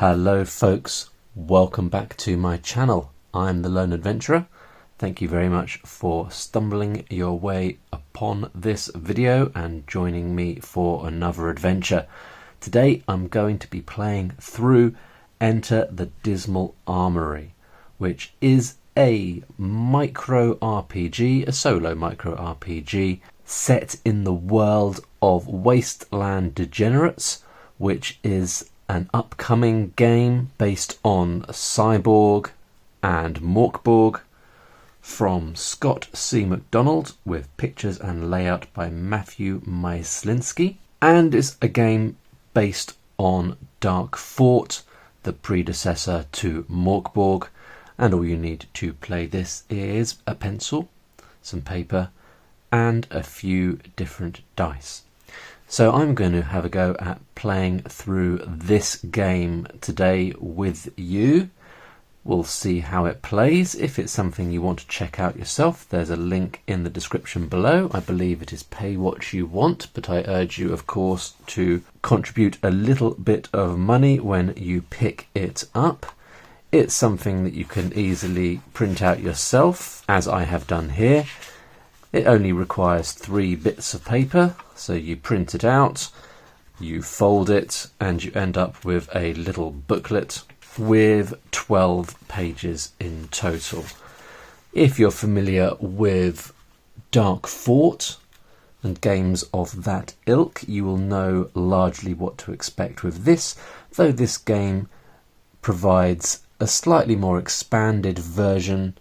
Hello folks, welcome back to my channel. I'm the Lone Adventurer. Thank you very much for stumbling your way upon this video and joining me for another adventure. Today I'm going to be playing through Enter the Dismal Armory, which is a micro RPG, a solo micro RPG set in the world of Wasteland Degenerates, which is an upcoming game based on Cyborg and Mork Borg from Scott C. McDonald, with pictures and layout by Matthew Myslinski, and is a game based on Dark Fort, the predecessor to Mork Borg. And all you need to play this is a pencil, some paper, and a few different dice. So I'm going to have a go at playing through this game today with you. We'll see how it plays. If it's something you want to check out yourself, there's a link in the description below. I believe it is pay what you want, but I urge you, of course, to contribute a little bit of money when you pick it up. It's something that you can easily print out yourself, as I have done here. It only requires 3 bits of paper, so you print it out, you fold it, and you end up with a little booklet with 12 pages in total. If you're familiar with Dark Fort and games of that ilk, you will know largely what to expect with this, though this game provides a slightly more expanded version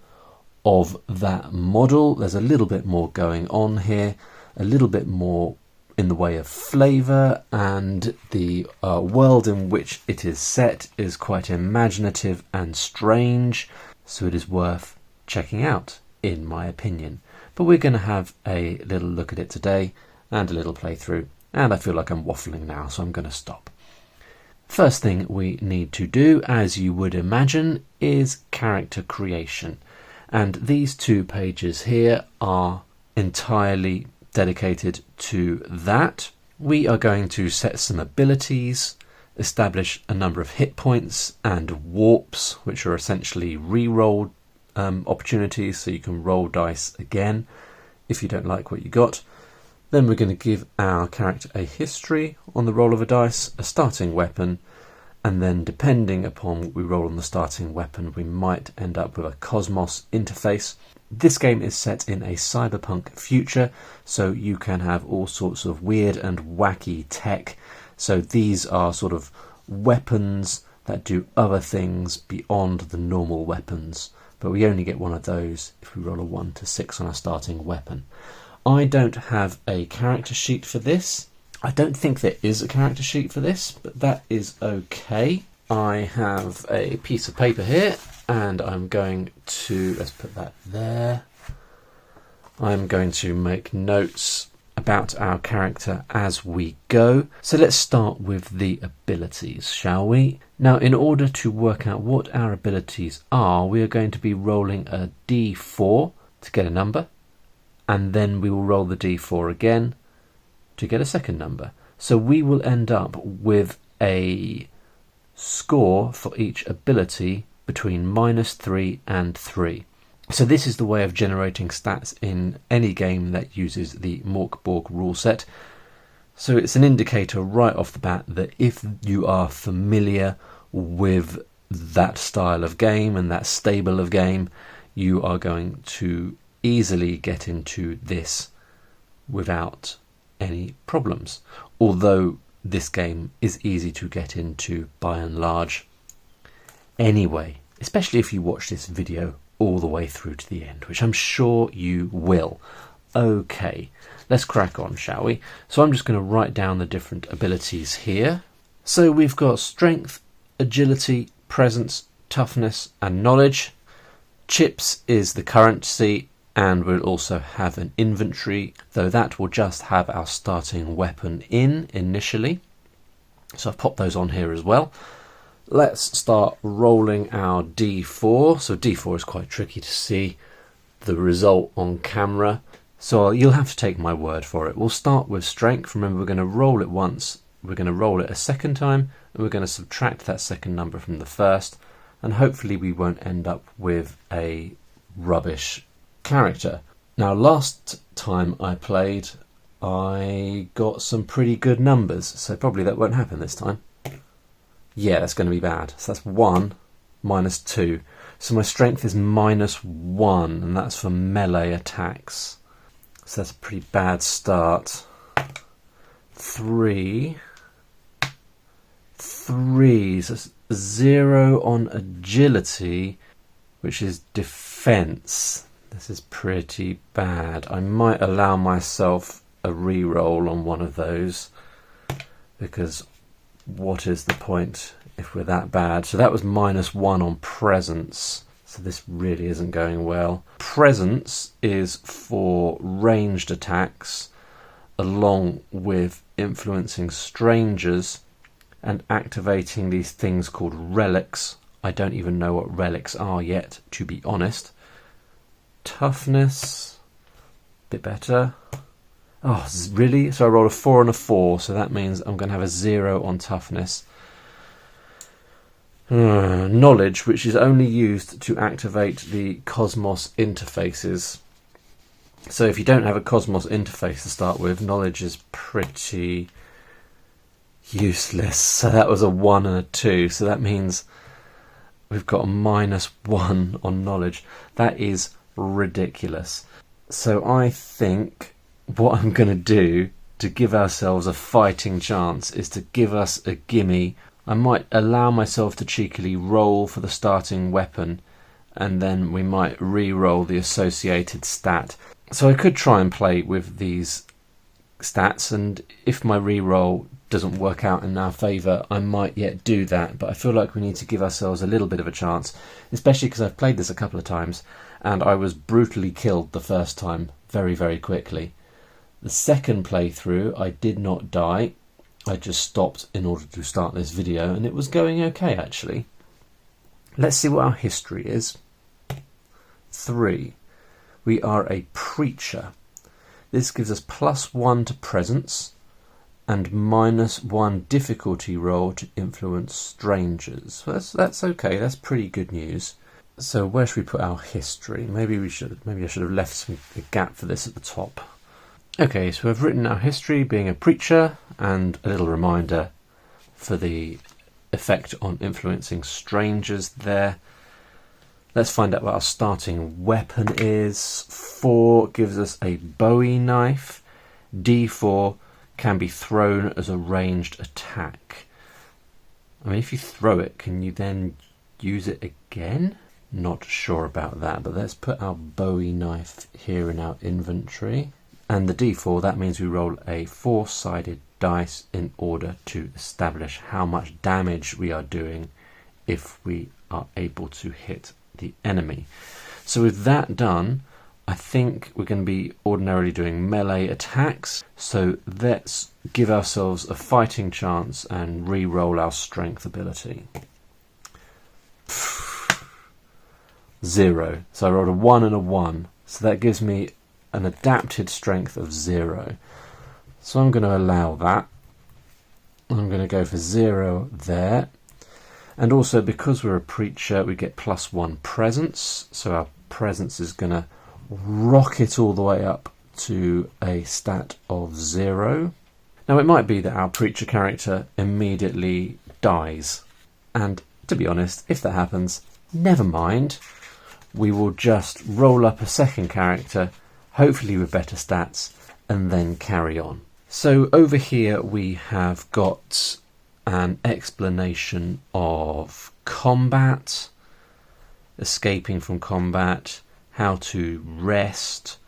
of that model. There's a little bit more going on here, a little bit more in the way of flavour, and the world in which it is set is quite imaginative and strange, so it is worth checking out, in my opinion. But we're going to have a little look at it today and a little playthrough, and I feel like I'm waffling now, so I'm going to stop. First thing we need to do, as you would imagine, is character creation. And these 2 pages here are entirely dedicated to that. We are going to set some abilities, establish a number of hit points and warps, which are essentially re-roll opportunities, so you can roll dice again if you don't like what you got. Then we're going to give our character a history on the roll of a dice, a starting weapon, and then depending upon what we roll on the starting weapon, we might end up with a Cosmos interface. This game is set in a cyberpunk future, so you can have all sorts of weird and wacky tech. So these are sort of weapons that do other things beyond the normal weapons, but we only get one of those if we roll a 1 to 6 on a starting weapon. I don't have a character sheet for this. I don't think there is a character sheet for this, but that is okay. I have a piece of paper here, and I'm going to, let's put that there. I'm going to make notes about our character as we go. So let's start with the abilities, shall we? Now, in order to work out what our abilities are, we are going to be rolling a d4 to get a number, and then we will roll the d4 again to get a second number. So we will end up with a score for each ability between -3 and 3. So this is the way of generating stats in any game that uses the Mork Borg rule set. So it's an indicator right off the bat that if you are familiar with that style of game and that stable of game, you are going to easily get into this without any problems. Although this game is easy to get into by and large anyway, especially if you watch this video all the way through to the end, which I'm sure you will. Okay, let's crack on, shall we? So I'm just going to write down the different abilities here. So we've got strength, agility, presence, toughness, and knowledge. Chips is the currency, and we'll also have an inventory, though that will just have our starting weapon in initially. So I've popped those on here as well. Let's start rolling our d4. So d4 is quite tricky to see the result on camera, so you'll have to take my word for it. We'll start with strength. Remember, we're going to roll it once, we're going to roll it a second time, and we're going to subtract that second number from the first, and hopefully we won't end up with a rubbish character. Now, last time I played, I got some pretty good numbers, so probably that won't happen this time. Yeah, that's going to be bad. So that's 1 minus 2. So my strength is -1, and that's for melee attacks. So that's a pretty bad start. 3. So that's 0 on agility, which is defense. This is pretty bad. I might allow myself a re-roll on one of those, because what is the point if we're that bad? So that was -1 on presence. So this really isn't going well. Presence is for ranged attacks, along with influencing strangers and activating these things called relics. I don't even know what relics are yet, to be honest. Toughness, bit better. Oh, really? So I rolled a 4 and a 4, so that means I'm going to have a 0 on toughness. Knowledge, which is only used to activate the Cosmos interfaces. So if you don't have a Cosmos interface to start with, knowledge is pretty useless. So that was a 1 and a 2, so that means we've got a -1 on knowledge. That is ridiculous. So I think what I'm going to do to give ourselves a fighting chance is to give us a gimme. I might allow myself to cheekily roll for the starting weapon, and then we might re-roll the associated stat. So I could try and play with these stats, and if my re-roll doesn't work out in our favour, I might yet do that, but I feel like we need to give ourselves a little bit of a chance, especially because I've played this a couple of times and I was brutally killed the first time very, very quickly. The second playthrough I did not die, I just stopped in order to start this video, and it was going okay actually. Let's see what our history is. 3. We are a preacher. This gives us +1 to presence and -1 difficulty roll to influence strangers. So that's okay. That's pretty good news. So where should we put our history? Maybe I should have left a gap for this at the top. Okay, so I've written our history being a preacher, and a little reminder for the effect on influencing strangers there. Let's find out what our starting weapon is. 4 gives us a Bowie knife. D4 can be thrown as a ranged attack. I mean, if you throw it, can you then use it again? Not sure about that, but let's put our Bowie knife here in our inventory. And the D4, that means we roll a 4-sided dice in order to establish how much damage we are doing if we are able to hit the enemy. So with that done, I think we're going to be ordinarily doing melee attacks. So let's give ourselves a fighting chance and re-roll our strength ability. 0. So I rolled a 1 and a 1. So that gives me an adapted strength of 0. So I'm going to allow that. I'm going to go for 0 there. And also, because we're a preacher, we get +1 presence. So our presence is going to rocket all the way up to a stat of 0. Now, it might be that our preacher character immediately dies. And to be honest, if that happens, never mind. We will just roll up a second character, hopefully with better stats, and then carry on. So over here we have got an explanation of combat, escaping from combat, how to rest,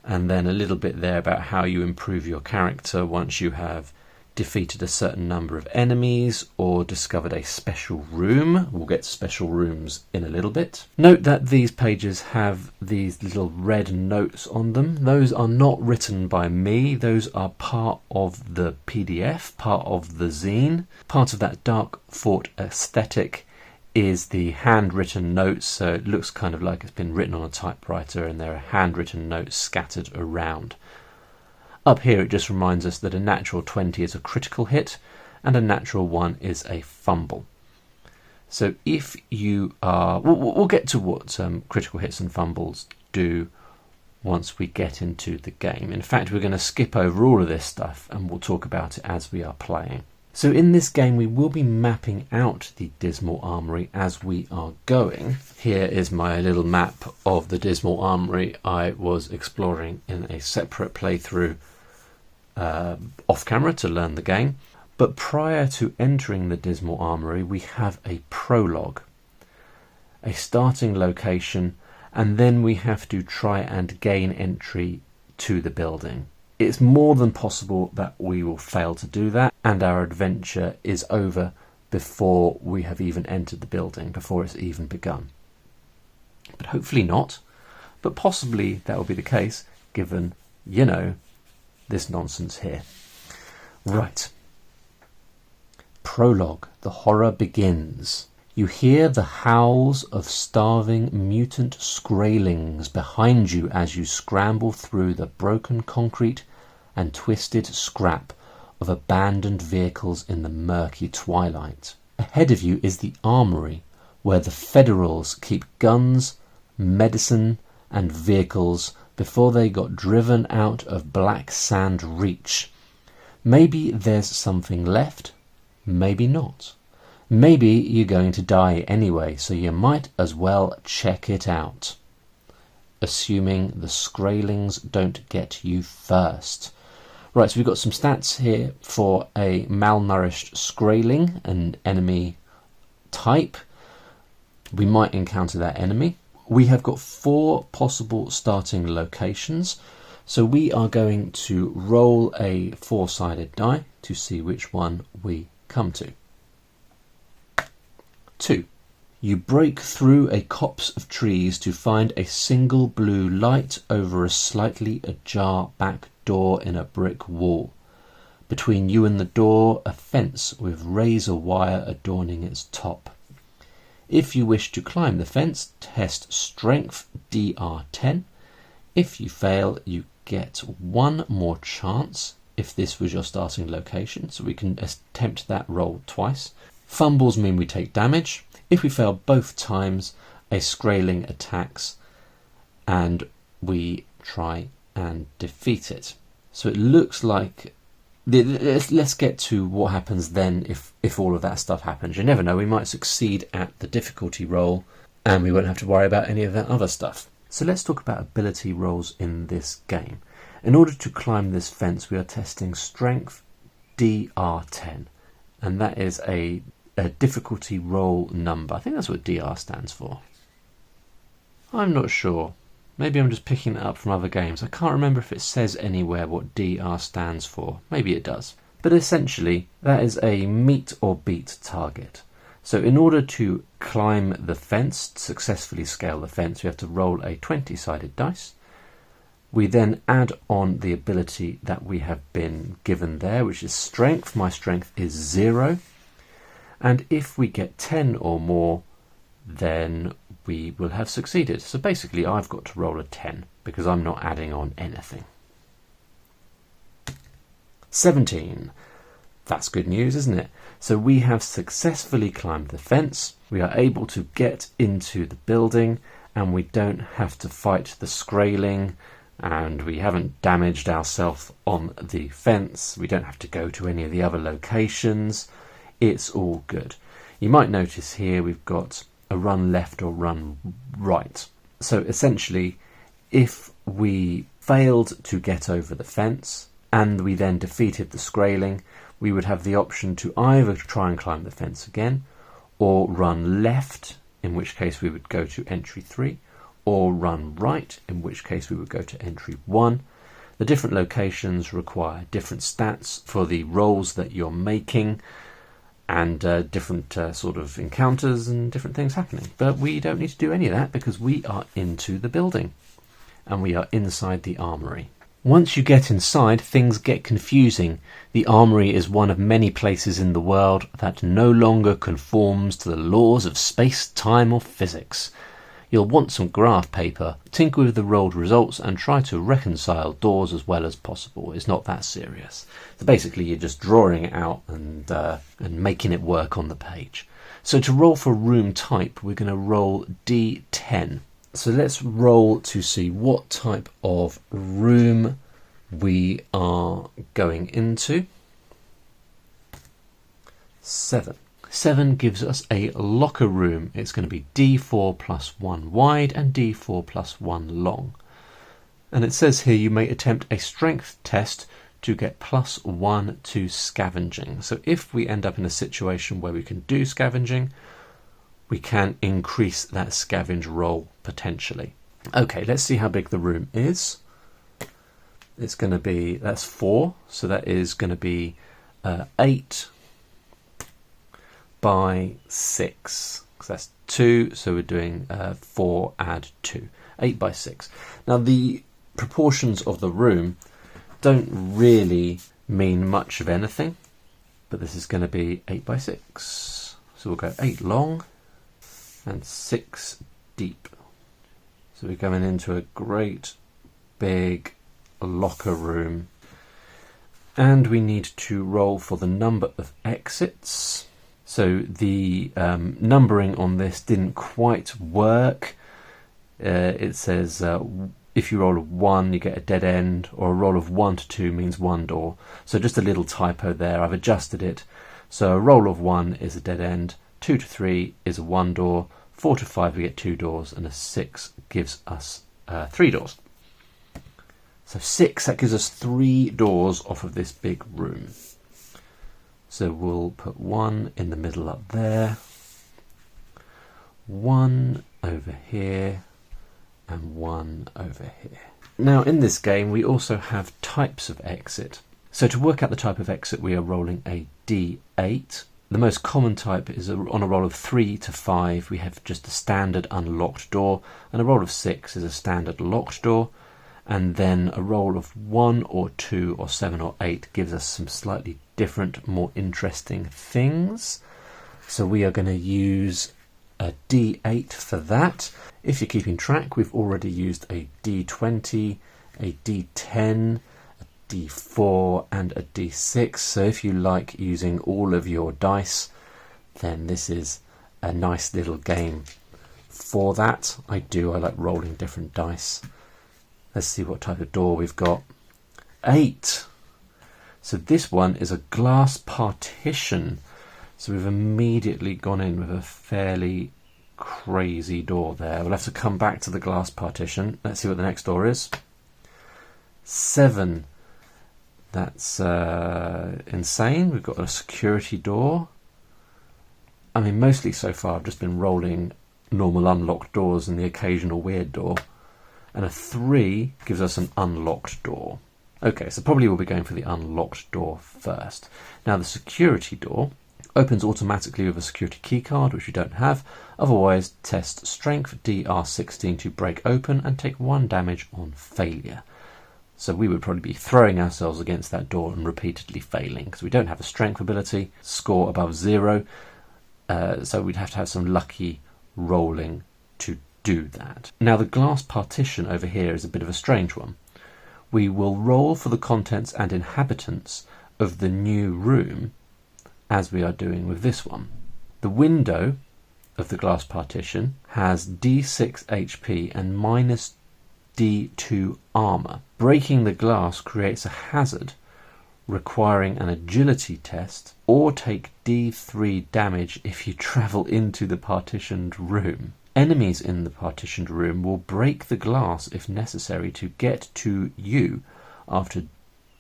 and then a little bit there about how you improve your character once you have defeated a certain number of enemies or discovered a special room. We'll get special rooms in a little bit. Note that these pages have these little red notes on them. Those are not written by me. Those are part of the PDF, part of the zine. Part of that Dark Fort aesthetic is the handwritten notes, so it looks kind of like it's been written on a typewriter, and there are handwritten notes scattered around. Up here it just reminds us that a natural 20 is a critical hit, and a natural 1 is a fumble. So if you are... We'll get to what critical hits and fumbles do once we get into the game. In fact, we're going to skip over all of this stuff and we'll talk about it as we are playing. So in this game, we will be mapping out the Dismal Armory as we are going. Here is my little map of the Dismal Armory I was exploring in a separate playthrough off camera to learn the game. But prior to entering the Dismal Armory, we have a prologue, a starting location, and then we have to try and gain entry to the building. It's more than possible that we will fail to do that, and our adventure is over before we have even entered the building, before it's even begun. But hopefully not, but possibly that will be the case, given, you know, this nonsense here. Right. Prologue. The horror begins. You hear the howls of starving mutant Skraelings behind you as you scramble through the broken concrete and twisted scrap of abandoned vehicles in the murky twilight. Ahead of you is the armory, where the Federals keep guns, medicine and vehicles before they got driven out of Black Sand Reach. Maybe there's something left, maybe not. Maybe you're going to die anyway, so you might as well check it out. Assuming the Skraelings don't get you first. Right, so we've got some stats here for a malnourished Skraeling, an enemy type. We might encounter that enemy. We have got 4 possible starting locations, so we are going to roll a 4-sided die to see which one we come to. 2. You break through a copse of trees to find a single blue light over a slightly ajar back door in a brick wall. Between you and the door, a fence with razor wire adorning its top. If you wish to climb the fence, test Strength DR10. If you fail, you get 1 more chance if this was your starting location, so we can attempt that roll twice. Fumbles mean we take damage. If we fail both times, a Skraeling attacks and we try and defeat it. So it looks like... Let's get to what happens then if all of that stuff happens. You never know, we might succeed at the difficulty roll and we won't have to worry about any of that other stuff. So let's talk about ability rolls in this game. In order to climb this fence, we are testing Strength DR10, and that is a difficulty roll number. I think that's what DR stands for. I'm not sure. Maybe I'm just picking it up from other games. I can't remember if it says anywhere what DR stands for. Maybe it does. But essentially, that is a meet or beat target. So in order to climb the fence, successfully scale the fence, we have to roll a 20-sided dice. We then add on the ability that we have been given there, which is Strength. My Strength is 0. And if we get 10 or more, then we will have succeeded. So basically I've got to roll a 10 because I'm not adding on anything. 17. That's good news, isn't it? So we have successfully climbed the fence. We are able to get into the building and we don't have to fight the Skraeling, and we haven't damaged ourselves on the fence. We don't have to go to any of the other locations. It's all good. You might notice here we've got a run left or run right. So essentially, if we failed to get over the fence and we then defeated the Skraeling, we would have the option to either try and climb the fence again, or run left, in which case we would go to entry 3, or run right, in which case we would go to entry 1. The different locations require different stats for the rolls that you're making, and different sort of encounters and different things happening. But we don't need to do any of that because we are into the building and we are inside the armory. Once you get inside, things get confusing. The armory is one of many places in the world that no longer conforms to the laws of space, time or physics. You'll want some graph paper, tinker with the rolled results and try to reconcile doors as well as possible. It's not that serious. So basically you're just drawing it out and making it work on the page. So to roll for room type, we're going to roll D10. So let's roll to see what type of room we are going into. 7. 7 gives us a locker room. It's going to be D4 plus 1 wide and D4 plus 1 long. And it says here you may attempt a strength test to get +1 to scavenging. So if we end up in a situation where we can do scavenging, we can increase that scavenge roll potentially. Okay, let's see how big the room is. It's going to be, that's 4, so that is going to be 8 by 6, because that's 2, so we're doing 4 add 2, 8 by 6. Now the proportions of the room don't really mean much of anything, but this is going to be 8 by 6. So we'll go 8 long and 6 deep. So we're going into a great big locker room, and we need to roll for the number of exits. So the numbering on this didn't quite work. It says if you roll a 1 you get a dead end, or a roll of 1 to 2 means 1 door. So just a little typo there, I've adjusted it. So a roll of 1 is a dead end, 2 to 3 is a 1 door, 4 to 5 we get 2 doors, and a 6 gives us 3 doors. So 6, that gives us 3 doors off of this big room. So we'll put 1 in the middle up there, 1 over here, and 1 over here. Now in this game we also have types of exit. So to work out the type of exit we are rolling a D8. The most common type is on a roll of 3 to 5 we have just a standard unlocked door, and a roll of 6 is a standard locked door. And then a roll of 1 or 2 or 7 or 8 gives us some slightly different, more interesting things. So we are going to use a D8 for that. If you're keeping track, we've already used a D20, a D10, a D4 and a D6. So if you like using all of your dice, then this is a nice little game for that. I like rolling different dice. Let's see what type of door we've got. 8. So this one is a glass partition. So we've immediately gone in with a fairly crazy door there. We'll have to come back to the glass partition. Let's see what the next door is. 7. That's insane. We've got a security door. I mean, mostly so far I've just been rolling normal unlocked doors and the occasional weird door. And a 3 gives us an unlocked door. Okay, so probably we'll be going for the unlocked door first. Now the security door opens automatically with a security key card, which we don't have. Otherwise, test strength DR16 to break open and take 1 damage on failure. So we would probably be throwing ourselves against that door and repeatedly failing, because we don't have a strength ability, score above 0. So we'd have to have some lucky rolling to do that. Now the glass partition over here is a bit of a strange one. We will roll for the contents and inhabitants of the new room, as we are doing with this one. The window of the glass partition has D6 HP and minus D2 armor. Breaking the glass creates a hazard requiring an agility test, or take D3 damage if you travel into the partitioned room. Enemies in the partitioned room will break the glass if necessary to get to you after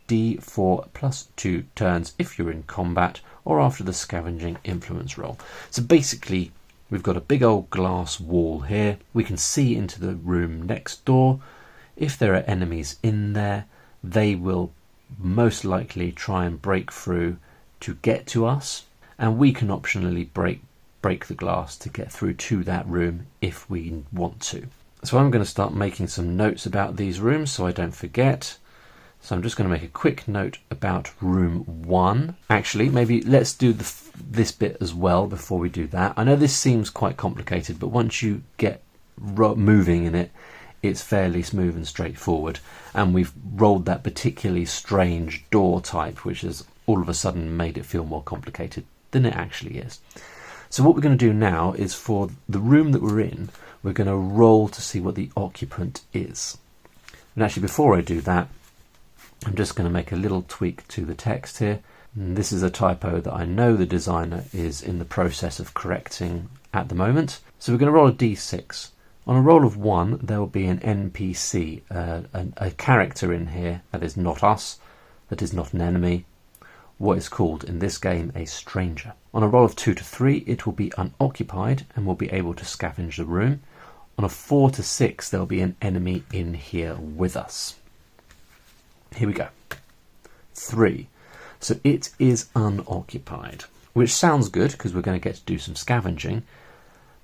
D4 plus 2 turns if you're in combat, or after the scavenging influence roll. So basically we've got a big old glass wall here. We can see into the room next door. If there are enemies in there, they will most likely try and break through to get to us, and we can optionally break the glass to get through to that room if we want to. So I'm going to start making some notes about these rooms so I don't forget. So I'm just going to make a quick note about room 1. Actually, maybe let's do this bit as well before we do that. I know this seems quite complicated, but once you get moving in it, it's fairly smooth and straightforward. And we've rolled that particularly strange door type, which has all of a sudden made it feel more complicated than it actually is. So what we're going to do now is, for the room that we're in, we're going to roll to see what the occupant is. And actually, before I do that, I'm just going to make a little tweak to the text here. And this is a typo that I know the designer is in the process of correcting at the moment. So we're going to roll a d6. On a roll of 1, there will be an NPC, a character in here that is not us, that is not an enemy, what is called in this game a stranger. On a roll of 2 to 3, it will be unoccupied and will be able to scavenge the room. On a 4 to 6, there will be an enemy in here with us. Here we go. 3. So it is unoccupied, which sounds good because we're going to get to do some scavenging.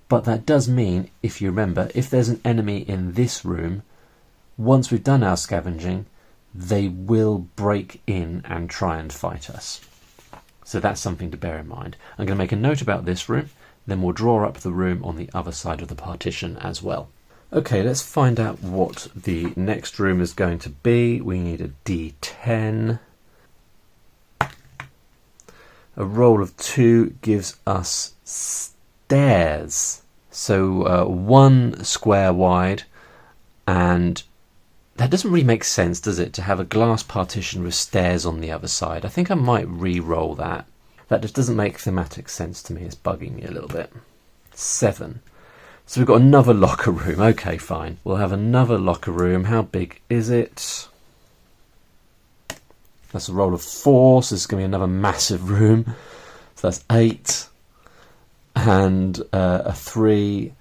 But that does mean, if you remember, if there's an enemy in this room, once we've done our scavenging, they will break in and try and fight us. So that's something to bear in mind. I'm going to make a note about this room, then we'll draw up the room on the other side of the partition as well. Okay, let's find out what the next room is going to be. We need a D10. A roll of 2 gives us stairs. So 1 square wide, and that doesn't really make sense, does it, to have a glass partition with stairs on the other side? I think I might re-roll that. That just doesn't make thematic sense to me. It's bugging me a little bit. 7. So we've got another locker room. Okay, fine. We'll have another locker room. How big is it? That's a roll of 4, so this is going to be another massive room. So that's 8. And a 3,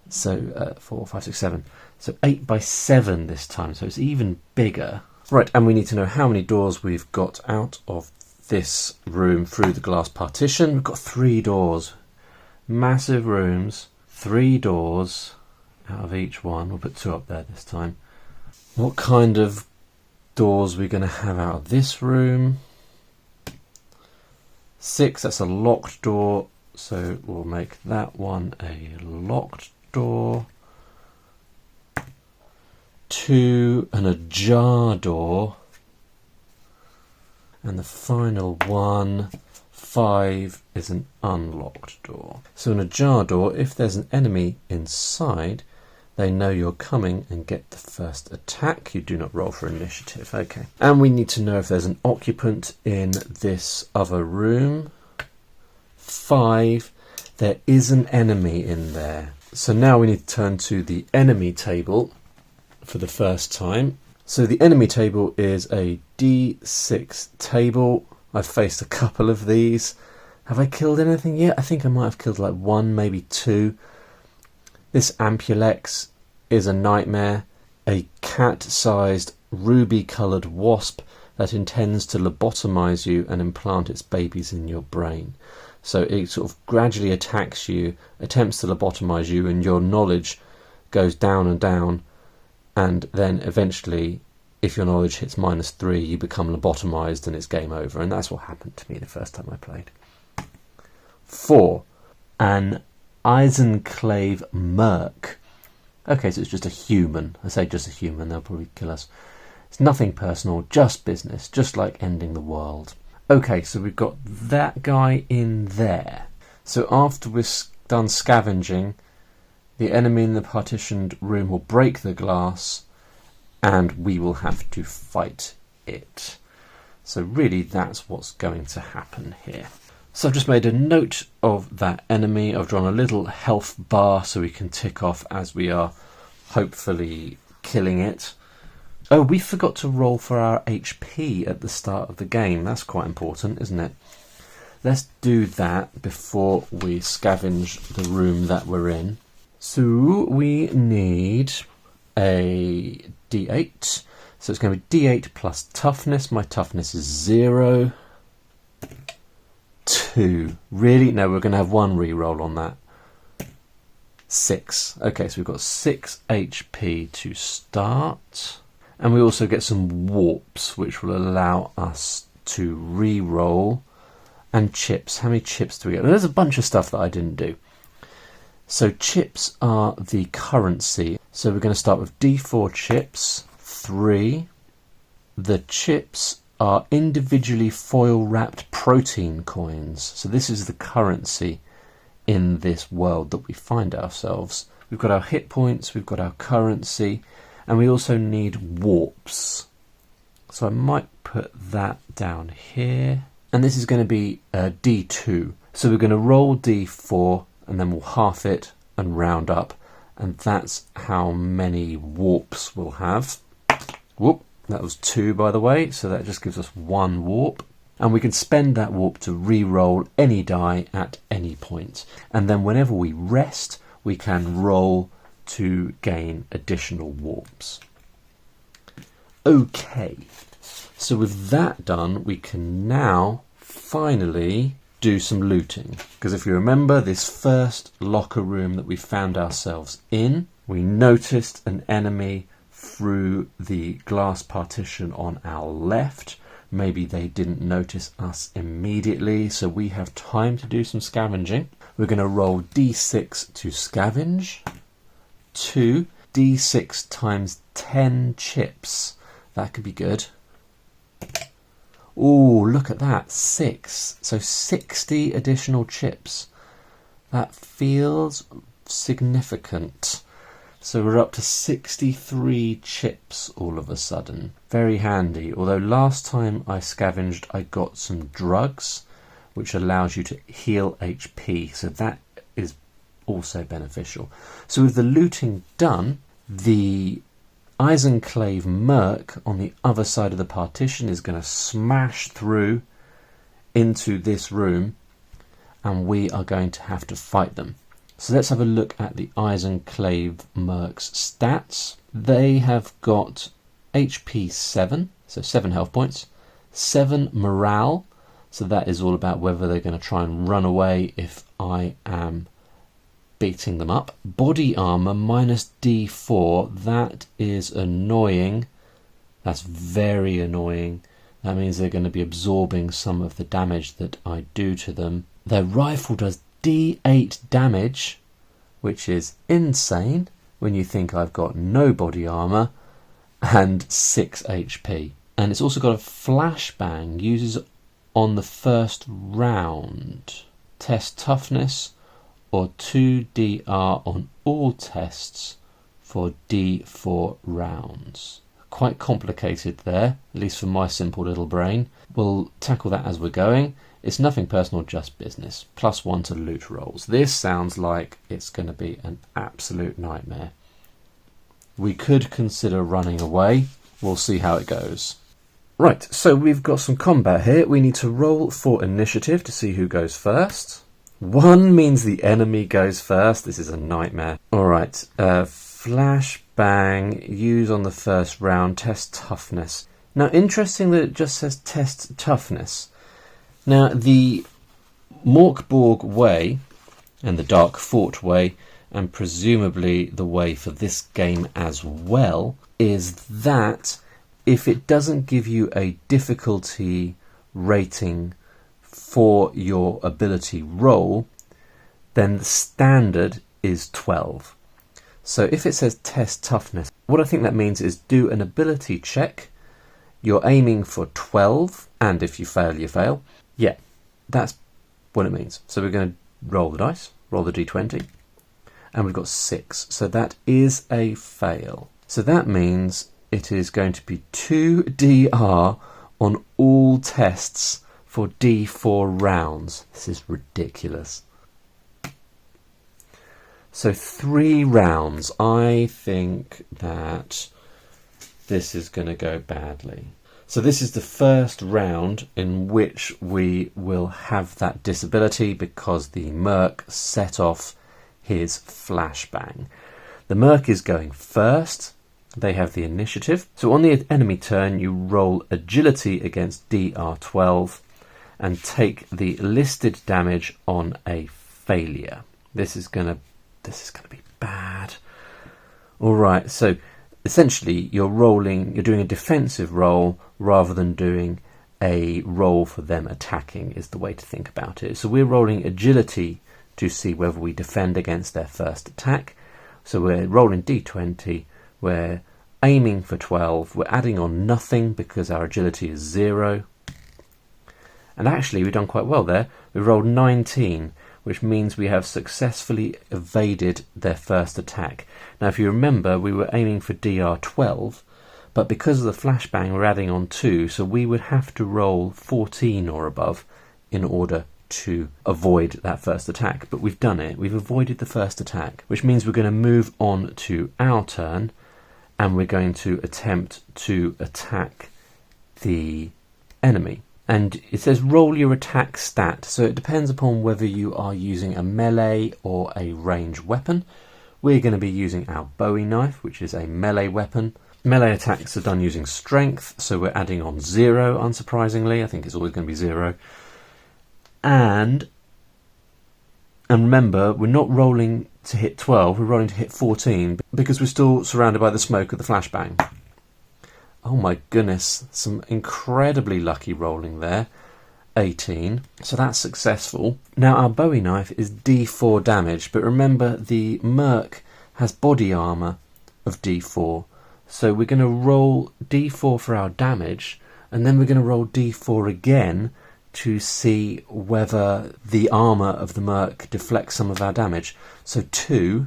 so 4, 5, 6, 7. So 8 by 7 this time, so it's even bigger. Right, and we need to know how many doors we've got out of this room through the glass partition. We've got 3 doors. Massive rooms, 3 doors out of each one. We'll put 2 up there this time. What kind of doors are we going to have out of this room? 6, that's a locked door. So we'll make that one a locked door. 2, and a jar door. And the final one, 5, is an unlocked door. So in a jar door, if there's an enemy inside, they know you're coming and get the first attack. You do not roll for initiative. Okay. And we need to know if there's an occupant in this other room. 5, there is an enemy in there. So now we need to turn to the enemy table for the first time. So the enemy table is a D6 table. I've faced a couple of these. Have I killed anything yet? I think I might have killed like 1, maybe 2. This Ampulex is a nightmare, a cat-sized ruby-coloured wasp that intends to lobotomise you and implant its babies in your brain. So it sort of gradually attacks you, attempts to lobotomise you, and your knowledge goes down and down, and then eventually, if your knowledge hits -3, you become lobotomised and it's game over. And that's what happened to me the first time I played. 4, an Eisenclave Merc. Okay, so it's just a human. I say just a human, they'll probably kill us. It's nothing personal, just business, just like ending the world. Okay, so we've got that guy in there. So after we've done scavenging, the enemy in the partitioned room will break the glass and we will have to fight it. So really that's what's going to happen here. So I've just made a note of that enemy. I've drawn a little health bar so we can tick off as we are hopefully killing it. Oh, we forgot to roll for our HP at the start of the game. That's quite important, isn't it? Let's do that before we scavenge the room that we're in. So we need a D8. So it's going to be D8 plus toughness. My toughness is 0. 2. Really? No, we're going to have 1 reroll on that. 6. Okay, so we've got 6 HP to start. And we also get some warps, which will allow us to re-roll. And chips. How many chips do we get? There's a bunch of stuff that I didn't do. So chips are the currency. So we're going to start with D4 chips, 3. The chips are individually foil wrapped protein coins. So this is the currency in this world that we find ourselves. We've got our hit points, we've got our currency, and we also need warps. So I might put that down here. And this is going to be D2. So we're going to roll D4 and then we'll half it and round up. And that's how many warps we'll have. Whoop, that was 2 by the way. So that just gives us 1 warp. And we can spend that warp to re-roll any die at any point. And then whenever we rest, we can roll to gain additional warps. Okay, so with that done, we can now finally do some looting. Because if you remember this first locker room that we found ourselves in, we noticed an enemy through the glass partition on our left. Maybe they didn't notice us immediately, so we have time to do some scavenging. We're going to roll D6 to scavenge. 2, D6 times 10 chips. That could be good. Ooh, look at that, 6. So 60 additional chips. That feels significant. So we're up to 63 chips all of a sudden. Very handy. Although last time I scavenged, I got some drugs, which allows you to heal HP. So that is also beneficial. So with the looting done, the Eisenclave Merc on the other side of the partition is going to smash through into this room, and we are going to have to fight them. So let's have a look at the Eisenclave Merc's stats. They have got HP 7, so 7 health points, 7 morale, so that is all about whether they're going to try and run away if I am beating them up. Body armor minus D4, that is annoying. That's very annoying. That means they're going to be absorbing some of the damage that I do to them. Their rifle does D8 damage, which is insane when you think I've got no body armor and 6 HP. And it's also got a flashbang, uses on the first round. Test toughness or 2DR on all tests for D4 rounds. Quite complicated there, at least for my simple little brain. We'll tackle that as we're going. It's nothing personal, just business. +1 to loot rolls. This sounds like it's going to be an absolute nightmare. We could consider running away. We'll see how it goes. Right, so we've got some combat here. We need to roll for initiative to see who goes first. 1 means the enemy goes first. This is a nightmare. Alright, flashbang, use on the first round, test toughness. Now, interesting that it just says test toughness. Now, the Mork Borg way, and the Dark Fort way, and presumably the way for this game as well, is that if it doesn't give you a difficulty rating for your ability roll, then the standard is 12. So if it says test toughness, what I think that means is do an ability check. You're aiming for 12, and if you fail, you fail. Yeah, that's what it means. So we're going to roll the dice, roll the d20, and we've got 6. So that is a fail. So that means it is going to be 2DR on all tests for D4 rounds. This is ridiculous. So 3 rounds. I think that this is going to go badly. So this is the first round in which we will have that disability because the Merc set off his flashbang. The Merc is going first. They have the initiative. So on the enemy turn, you roll agility against DR12 and take the listed damage on a failure. This is gonna be bad. All right, so essentially you're doing a defensive roll rather than doing a roll for them attacking is the way to think about it. So we're rolling agility to see whether we defend against their first attack. So we're rolling d20, we're aiming for 12, we're adding on nothing because our agility is 0. And actually we've done quite well there. We rolled 19, which means we have successfully evaded their first attack. Now if you remember, we were aiming for DR 12, but because of the flashbang we're adding on 2, so we would have to roll 14 or above in order to avoid that first attack. But we've done it, we've avoided the first attack, which means we're going to move on to our turn, and we're going to attempt to attack the enemy. And it says roll your attack stat, so it depends upon whether you are using a melee or a ranged weapon. We're going to be using our Bowie knife, which is a melee weapon. Melee attacks are done using strength, so we're adding on 0, unsurprisingly. I think it's always going to be 0. And remember, we're not rolling to hit 12, we're rolling to hit 14, because we're still surrounded by the smoke of the flashbang. Oh my goodness, some incredibly lucky rolling there. 18, so that's successful. Now our Bowie knife is D4 damage, but remember the Merc has body armour of D4, so we're going to roll D4 for our damage, and then we're going to roll D4 again to see whether the armour of the Merc deflects some of our damage. So 2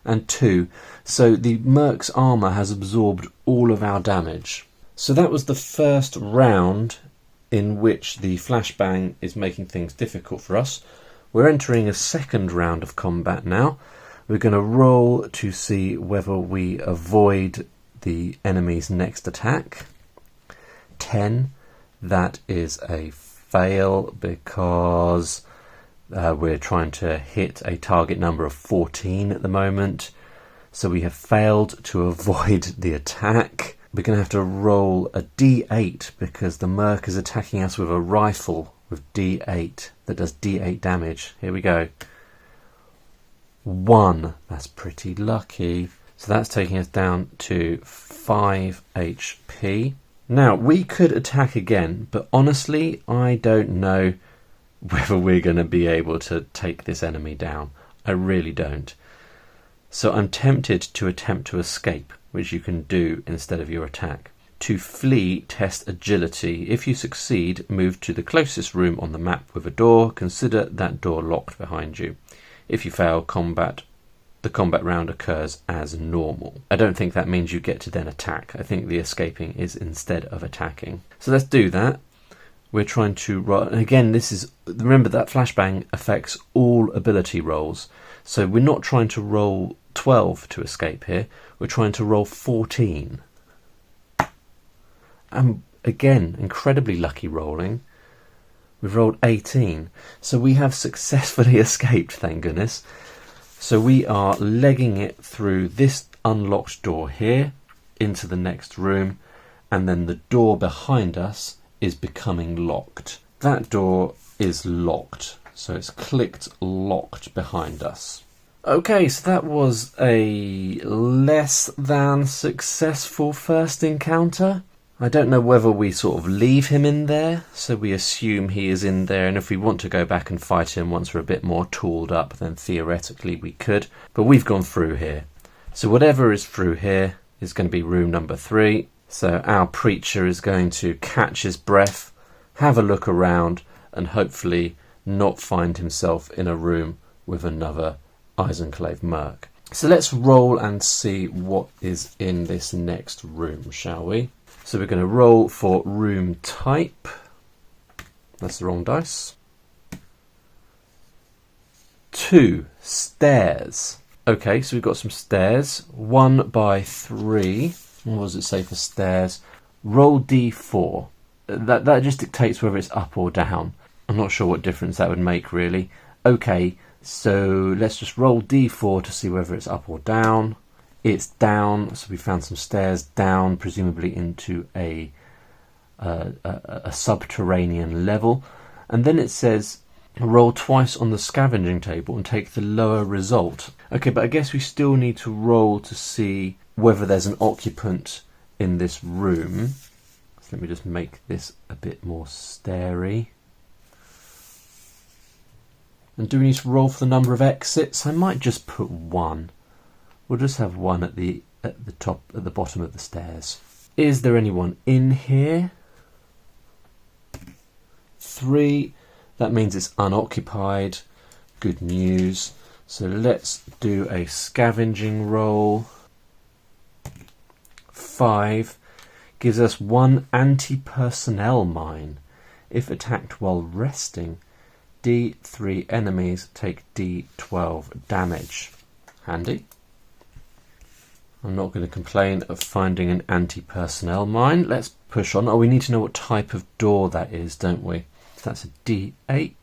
and 2. So the Merc's armour has absorbed all of our damage. So that was the first round in which the flashbang is making things difficult for us. We're entering a second round of combat now. We're going to roll to see whether we avoid the enemy's next attack. 10. That is a fail because we're trying to hit a target number of 14 at the moment. So we have failed to avoid the attack. We're going to have to roll a d8 because the Merc is attacking us with a rifle with d8 that does d8 damage. Here we go. 1. That's pretty lucky. So that's taking us down to 5 HP. Now, we could attack again, but honestly, I don't know whether we're going to be able to take this enemy down. I really don't. So I'm tempted to attempt to escape, which you can do instead of your attack. To flee, test agility. If you succeed, move to the closest room on the map with a door. Consider that door locked behind you. If you fail, the combat round occurs as normal. I don't think that means you get to then attack. I think the escaping is instead of attacking. So let's do that. We're trying to roll, and again, remember that flashbang affects all ability rolls. So we're not trying to roll 12 to escape here. We're trying to roll 14. And again, incredibly lucky rolling. We've rolled 18. So we have successfully escaped, thank goodness. So we are legging it through this unlocked door here into the next room, and then the door behind us is becoming locked. That door is locked, so it's clicked locked behind us. Okay, so that was a less than successful first encounter. I don't know whether we sort of leave him in there, so we assume he is in there, and if we want to go back and fight him once we're a bit more tooled up, then theoretically we could. But we've gone through here. So whatever is through here is going to be room number 3. So our preacher is going to catch his breath, have a look around, and hopefully not find himself in a room with another Eisenclave Merc. So let's roll and see what is in this next room, shall we? So we're going to roll for room type. That's the wrong dice. 2, stairs. Okay, so we've got some stairs. 1 by 3. What does it say for stairs? Roll d4. That just dictates whether it's up or down. I'm not sure what difference that would make, really. Okay, so let's just roll d4 to see whether it's up or down. It's down, so we found some stairs down, presumably into a subterranean level. And then it says roll twice on the scavenging table and take the lower result. Okay, but I guess we still need to roll to see whether there's an occupant in this room. So let me just make this a bit more stairy. And do we need to roll for the number of exits? I might just put 1. We'll just have 1 at the bottom of the stairs. Is there anyone in here? 3. That means it's unoccupied. Good news. So let's do a scavenging roll. 5 gives us 1 anti-personnel mine. If attacked while resting, D3 enemies take D12 damage. Handy. I'm not going to complain of finding an anti-personnel mine. Let's push on. Oh, we need to know what type of door that is, don't we? That's a D8.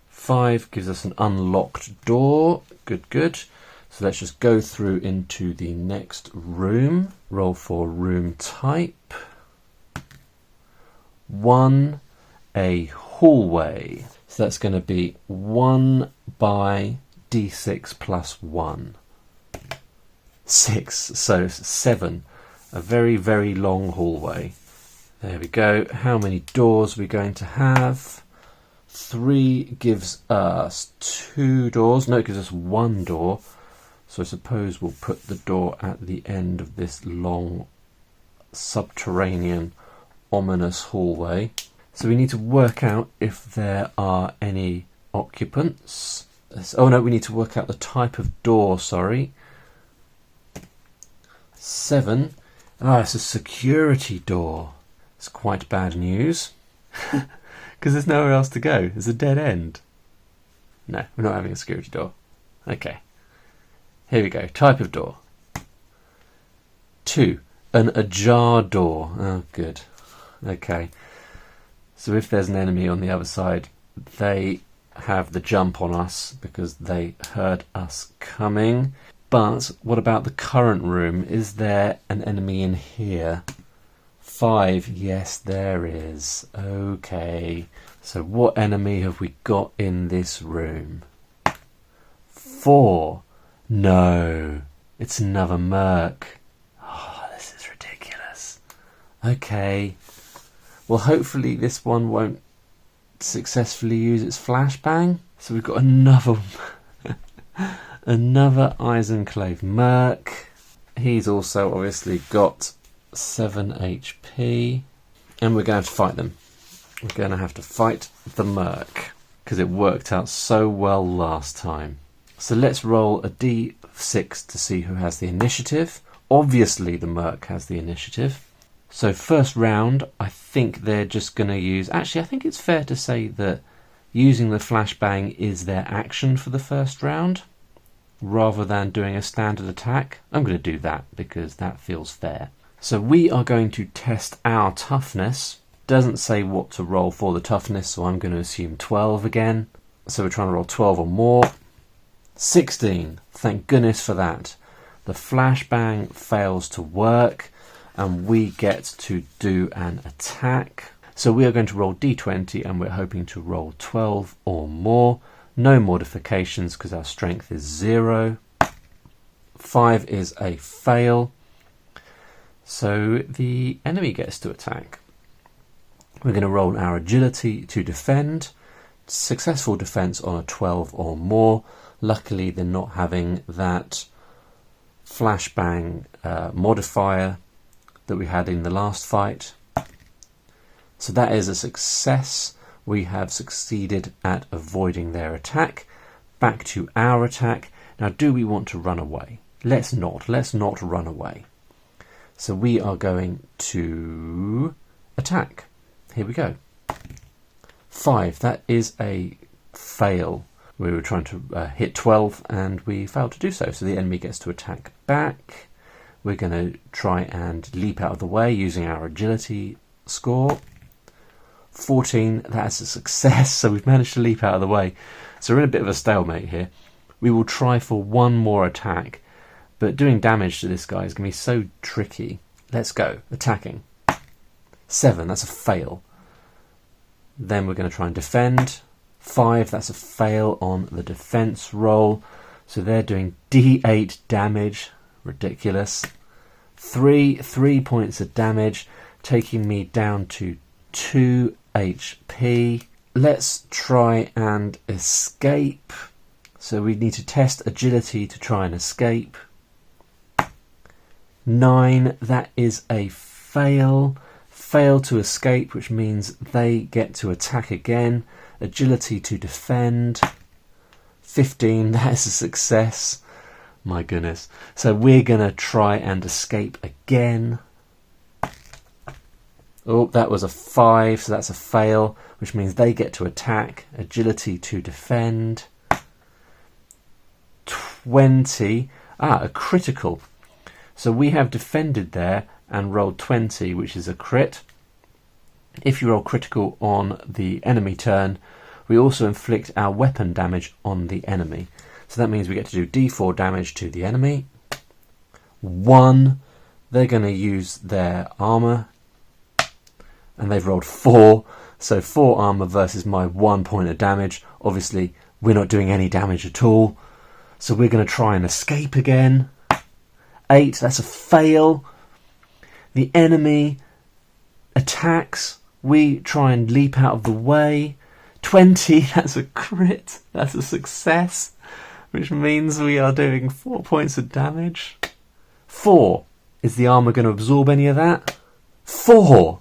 5 gives us an unlocked door. Good, good. So let's just go through into the next room. Roll for room type. 1, a hallway. So that's going to be 1 by D6 plus 1. 6, so 7. A very, very long hallway. There we go. How many doors are we going to have? 3 gives us 2 doors. No, it gives us 1 door. So I suppose we'll put the door at the end of this long subterranean ominous hallway. So we need to work out if there are any occupants. Oh no, we need to work out the type of door, sorry. 7. It's a security door. It's quite bad news. Because there's nowhere else to go. There's a dead end. No, we're not having a security door. Okay. Here we go. Type of door. 2. An ajar door. Oh, good. Okay. So if there's an enemy on the other side, they have the jump on us because they heard us coming. But what about the current room? Is there an enemy in here? 5. Yes, there is. Okay. So what enemy have we got in this room? 4. No. It's another Merc. Oh, this is ridiculous. Okay. Well, hopefully this one won't successfully use its flashbang. So we've got another another Eisenclave Merc. He's also obviously got 7 HP. And we're going to have to fight them. We're going to have to fight the Merc because it worked out so well last time. So let's roll a D6 to see who has the initiative. Obviously the Merc has the initiative. So first round, I think they're just going to use... Actually, I think it's fair to say that using the flashbang is their action for the first round, rather than doing a standard attack. I'm going to do that because that feels fair. So we are going to test our toughness. Doesn't say what to roll for the toughness, so I'm going to assume 12 again. So we're trying to roll 12 or more. 16. Thank goodness for that. The flashbang fails to work and we get to do an attack. So we are going to roll d20 and we're hoping to roll 12 or more. No modifications because our strength is 0. 5 is a fail. So the enemy gets to attack. We're going to roll our agility to defend. Successful defense on a 12 or more. Luckily they're not having that flashbang modifier that we had in the last fight. So that is a success. We have succeeded at avoiding their attack. Back to our attack. Now do we want to run away? Let's not run away. So we are going to attack. Here we go. 5, that is a fail. We were trying to hit 12 and we failed to do so. So the enemy gets to attack back. We're going to try and leap out of the way using our agility score. 14, that's a success. So we've managed to leap out of the way. So we're in a bit of a stalemate here. We will try for one more attack, but doing damage to this guy is going to be so tricky. Let's go. Attacking. 7, that's a fail. Then we're going to try and defend. 5, that's a fail on the defense roll. So they're doing D8 damage. Ridiculous. 3 points of damage, taking me down to 2 HP. let's try and escape. So we need to test agility to try and escape. 9, that is a fail. Fail to escape, which means they get to attack again. Agility to defend. 15, that is a success. My goodness. So we're going to try and escape again. Oh, that was a 5, so that's a fail, which means they get to attack. Agility to defend. 20, a critical. So we have defended there and rolled 20, which is a crit. If you roll critical on the enemy turn, we also inflict our weapon damage on the enemy. So that means we get to do d4 damage to the enemy. 1, they're going to use their armour, and they've rolled 4. So 4 armour versus my 1 point of damage. Obviously, we're not doing any damage at all. So we're going to try and escape again. 8, that's a fail. The enemy attacks. We try and leap out of the way. 20, that's a crit. That's a success, which means we are doing 4 points of damage. 4, is the armour going to absorb any of that? 4!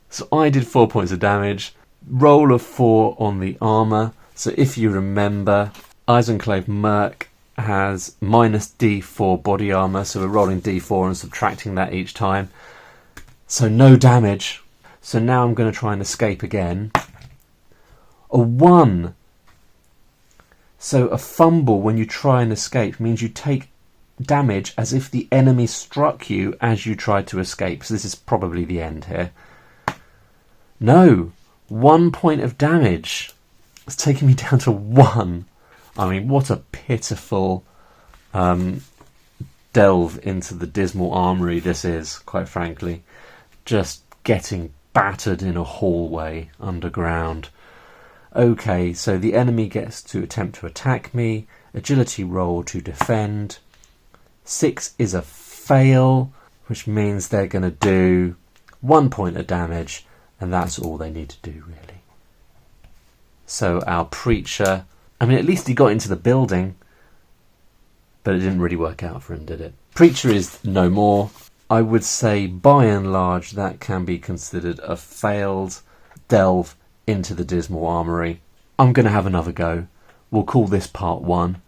So I did 4 points of damage. Roll of 4 on the armour. So if you remember, Eisenclave Merc has minus d4 body armour, so we're rolling d4 and subtracting that each time. So no damage. So now I'm going to try and escape again. A 1. So a fumble when you try and escape means you take damage as if the enemy struck you as you tried to escape. So this is probably the end here. No, 1 point of damage. It's taking me down to 1. I mean, what a pitiful delve into the Dismal Armory this is, quite frankly. Just getting battered in a hallway underground. Okay, so the enemy gets to attempt to attack me. Agility roll to defend. 6 is a fail, which means they're going to do 1 point of damage, and that's all they need to do, really. So our preacher, I mean, at least he got into the building, but it didn't really work out for him, did it? Preacher is no more. I would say, by and large, that can be considered a failed delve into the Dismal Armory. I'm going to have another go. We'll call this part 1.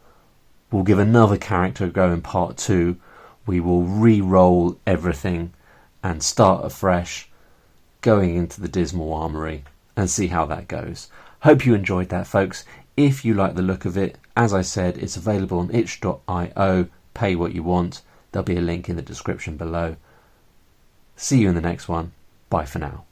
We'll give another character a go in part 2. We will re-roll everything and start afresh, going into the Dismal Armory, and see how that goes. Hope you enjoyed that, folks. If you like the look of it, as I said, it's available on itch.io. Pay what you want. There'll be a link in the description below. See you in the next one. Bye for now.